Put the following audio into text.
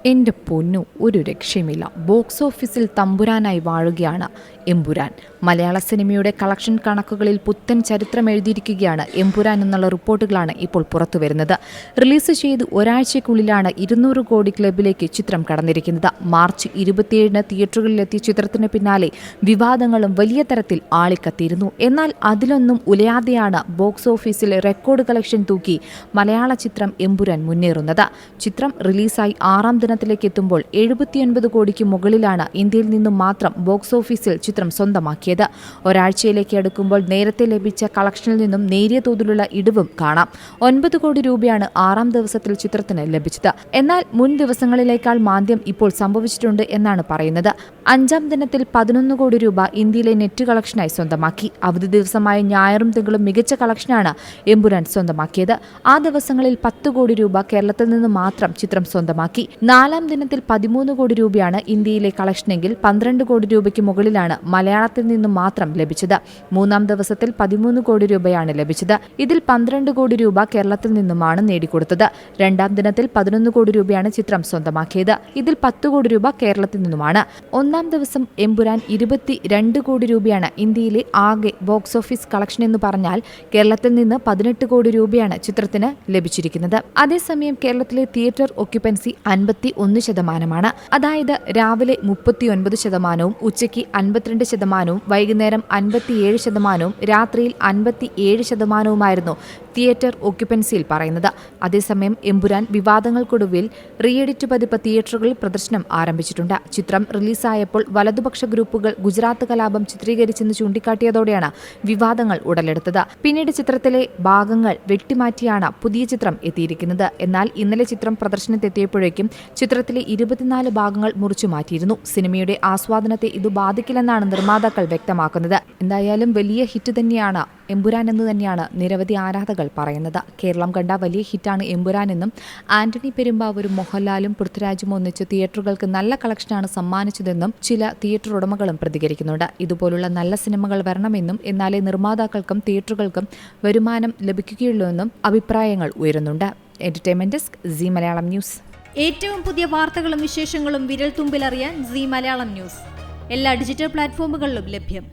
എൻ്റെ പൊന്നു, ഒരു രക്ഷയുമില്ല. ബോക്സ് ഓഫീസിൽ തമ്പുരാനായി വാഴുകയാണ് എമ്പുരാൻ. മലയാള സിനിമയുടെ കളക്ഷൻ കണക്കുകളിൽ പുത്തൻ ചരിത്രം എഴുതിയിരിക്കുകയാണ് എമ്പുരാൻ എന്നുള്ള റിപ്പോർട്ടുകളാണ് ഇപ്പോൾ പുറത്തുവരുന്നത്. റിലീസ് ചെയ്ത് ഒരാഴ്ചയ്ക്കുള്ളിലാണ് 200 കോടി ക്ലബിലേക്ക് ചിത്രം കടന്നിരിക്കുന്നത്. മാർച്ച് 27-ന് തിയേറ്ററുകളിലെത്തിയ ചിത്രത്തിന് പിന്നാലെ വിവാദങ്ങളും വലിയ തരത്തിൽ ആളിക്കത്തിയിരുന്നു. എന്നാൽ അതിലൊന്നും ഉലയാതെയാണ് ബോക്സ് ഓഫീസിൽ റെക്കോർഡ് കളക്ഷൻ തൂക്കി മലയാള ചിത്രം എമ്പുരാൻ മുന്നേറുന്നത്. ചിത്രം റിലീസായി 6-ാം ദിനത്തിലേക്ക് എത്തുമ്പോൾ 79 കോടിക്ക് മുകളിലാണ് ഇന്ത്യയിൽ നിന്നും മാത്രം ബോക്സ് ഓഫീസിൽ ചിത്രം സ്വന്തമാക്കിയത്. ഒരാഴ്ചയിലേക്ക് അടുക്കുമ്പോൾ നേരത്തെ ലഭിച്ച കളക്ഷനിൽ നിന്നും നേരിയ തോതിലുള്ള ഇടിവും കാണാം. 9 കോടി രൂപയാണ് 6-ാം ദിവസത്തിൽ ചിത്രത്തിന് ലഭിച്ചത്. എന്നാൽ മുൻ ദിവസങ്ങളിലേക്കാൾ മാന്ദ്യം ഇപ്പോൾ സംഭവിച്ചിട്ടുണ്ട് എന്നാണ് പറയുന്നത്. 5-ാം ദിനത്തിൽ 11 കോടി രൂപ ഇന്ത്യയിലെ നെറ്റ് കളക്ഷനായി സ്വന്തമാക്കി. അവധി ദിവസമായ ഞായറും തിങ്കളും മികച്ച കളക്ഷനാണ് എമ്പുരാൻ സ്വന്തമാക്കിയത്. ആ ദിവസങ്ങളിൽ 10 കോടി രൂപ കേരളത്തിൽ നിന്ന് മാത്രം ചിത്രം സ്വന്തമാക്കി. 4-ാം ദിനത്തിൽ 13 കോടി രൂപയാണ് ഇന്ത്യയിലെ കളക്ഷനെങ്കിൽ 12 കോടി രൂപയ്ക്ക് മുകളിലാണ് മലയാളത്തിൽ നിന്നും മാത്രം ലഭിച്ചത്. 3-ാം ദിവസത്തിൽ 13 കോടി രൂപയാണ് ലഭിച്ചത്. ഇതിൽ 12 കോടി രൂപ കേരളത്തിൽ നിന്നുമാണ് നേടിക്കൊടുത്തത്. 2-ാം ദിനത്തിൽ 11 കോടി രൂപയാണ് ചിത്രം സ്വന്തമാക്കിയത്. ഇതിൽ 10 കോടി രൂപ കേരളത്തിൽ നിന്നുമാണ്. 1-ാം ദിവസം എമ്പുരാൻ 22 കോടി രൂപയാണ് ഇന്ത്യയിലെ ആകെ ബോക്സ് ഓഫീസ് കളക്ഷൻ എന്ന് പറഞ്ഞാൽ കേരളത്തിൽ നിന്ന് 18 കോടി രൂപയാണ് ചിത്രത്തിന് ലഭിച്ചിരിക്കുന്നത്. അതേസമയം കേരളത്തിലെ തിയേറ്റർ ഒക്യുപ്പൻസി 51%. അതായത് രാവിലെ 39%, ഉച്ചയ്ക്ക് 52%, വൈകുന്നേരം 57%, രാത്രിയിൽ 57%മായിരുന്നു തിയേറ്റർ ഒക്യുപ്പൻസിയിൽ പറയുന്നത്. അതേസമയം എമ്പുരാൻ വിവാദങ്ങൾക്കൊടുവിൽ റീഎഡിറ്റ് പതിപ്പ് തിയേറ്ററുകളിൽ പ്രദർശനം ആരംഭിച്ചിട്ടുണ്ട്. ചിത്രം റിലീസായപ്പോൾ വലതുപക്ഷ ഗ്രൂപ്പുകൾ ഗുജറാത്ത് കലാപം ചിത്രീകരിച്ചെന്ന് ചൂണ്ടിക്കാട്ടിയതോടെയാണ് വിവാദങ്ങൾ ഉടലെടുത്തത്. പിന്നീട് ചിത്രത്തിലെ ഭാഗങ്ങൾ വെട്ടിമാറ്റിയാണ് പുതിയ ചിത്രം എത്തിയിരിക്കുന്നത്. എന്നാൽ ഇന്നലെ ചിത്രം പ്രദർശനത്തെത്തിയപ്പോഴേക്കും ചിത്രത്തിലെ 24 ഭാഗങ്ങൾ മുറിച്ചു മാറ്റിയിരുന്നു. സിനിമയുടെ ആസ്വാദനത്തെ ഇത് ബാധിക്കില്ലെന്നാണ് നിർമ്മാതാക്കൾ വ്യക്തമാക്കുന്നത്. എന്തായാലും വലിയ ഹിറ്റ് തന്നെയാണ് എമ്പുരാൻ എന്ന് തന്നെയാണ് നിരവധി ആരാധകർ പറയുന്നത്. കേരളം കണ്ട വലിയ ഹിറ്റാണ് എമ്പുരാൻ എന്നും ആന്റണി പെരുമ്പാവൂരും മോഹൻലാലും പൃഥ്വിരാജും ഒന്നിച്ച് തിയേറ്ററുകൾക്ക് നല്ല കളക്ഷനാണ് സമ്മാനിച്ചതെന്നും ചില തിയേറ്റർ ഉടമകളും പ്രതികരിക്കുന്നുണ്ട്. ഇതുപോലുള്ള നല്ല സിനിമകൾ വരണമെന്നും എന്നാലേ നിർമ്മാതാക്കൾക്കും തിയേറ്ററുകൾക്കും വരുമാനം ലഭിക്കുകയുള്ളൂ എന്നും അഭിപ്രായങ്ങൾ ഉയരുന്നുണ്ട്. Entertainment desk, Zee Malayalam news. ഏറ്റവും പുതിയ വാർത്തകളും വിശേഷങ്ങളും വിരൽ തുമ്പിലറിയാൻ സീ മലയാളം ന്യൂസ് എല്ലാ ഡിജിറ്റൽ പ്ലാറ്റ്ഫോമുകളിലും ലഭ്യം.